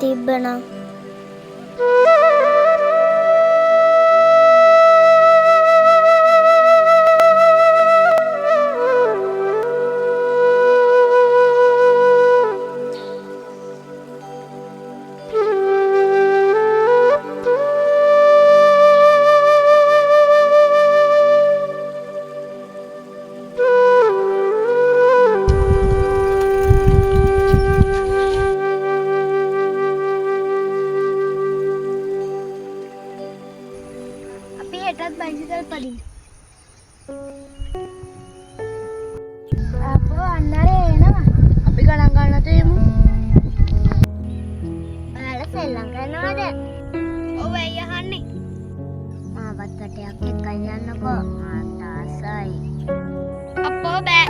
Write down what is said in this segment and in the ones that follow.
තිබ්බනම් අපි හෙටත් බයිසිකල් පදින්න. අපෝ අන්නරේ එනවා. අපි ගණන් ගන්නට යමු. ඔයාලා සෙල්ලම් කරනවද? ඔව් ඇයි අහන්නේ? මාවත් කටයක් එක්කන් යන්නකෝ. මාත් ආසයි. අපෝ බෑ.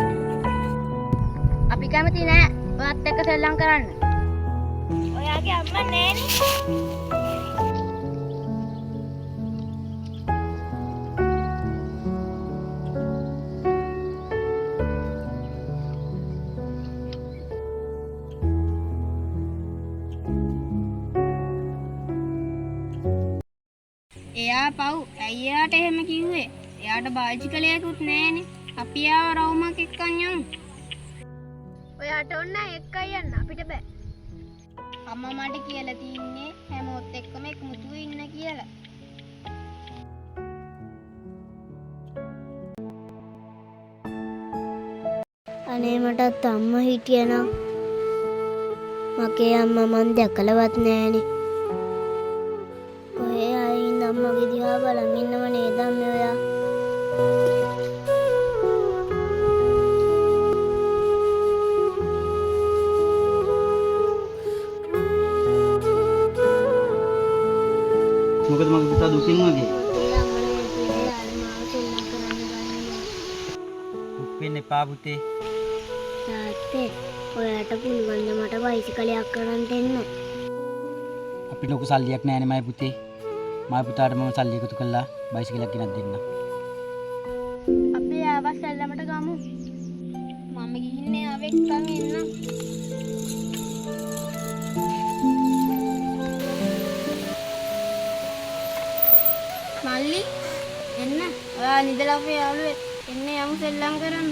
අපි කැමති නෑ. ඔයත් එක්ක සෙල්ලම් කරන්න. ඔයාගේ අම්මා නෑනේ. එයා පව් ඇයි එයාට එහෙම කිව්වේ? එයාට බයිසිකලයකුත් නෑනේ. අපි ආව රවුමක් එක්කන් යමු. ඔයාට ඕන එක්කයි යන්න අපිට බෑ. අම්මා මට කියලා තින්නේ හැමෝත් එක්කම එකමුතුව ඉන්න කියලා. අනේ මටත් අම්මා හිටියනම් මගේ අම්මා මන් දැකලවත් නෑනේ. කොහේ ආයින්ද අම්මගේ දිහා බලන් ඉන්නව නේද අම්මේ ඔයා? මොකද මගේ පුතා දුකින් වගේ? දුක් වෙන්න එපා පුතේ. තාත්තේ ඔයාට පුළුවන් ද මට බයිසිකලයක් කරන් දෙන්න? අපි ලොකු සල්ලියක් නෑනේ මගේ පුතේ. මගේ පුතාට මම සල්ලි එකතු කරලා බයිසිකලයක් ගෙනත් දෙන්න. අපි ආව සෙල්ලමට ගමු. මම ගිහින්නේ ආව එක්කන් එන්නම්. මල්ලි එන්න. ඔයා නිදලා අපේ යාළුවෙක්. එන්න යමු සෙල්ලම් කරන්න.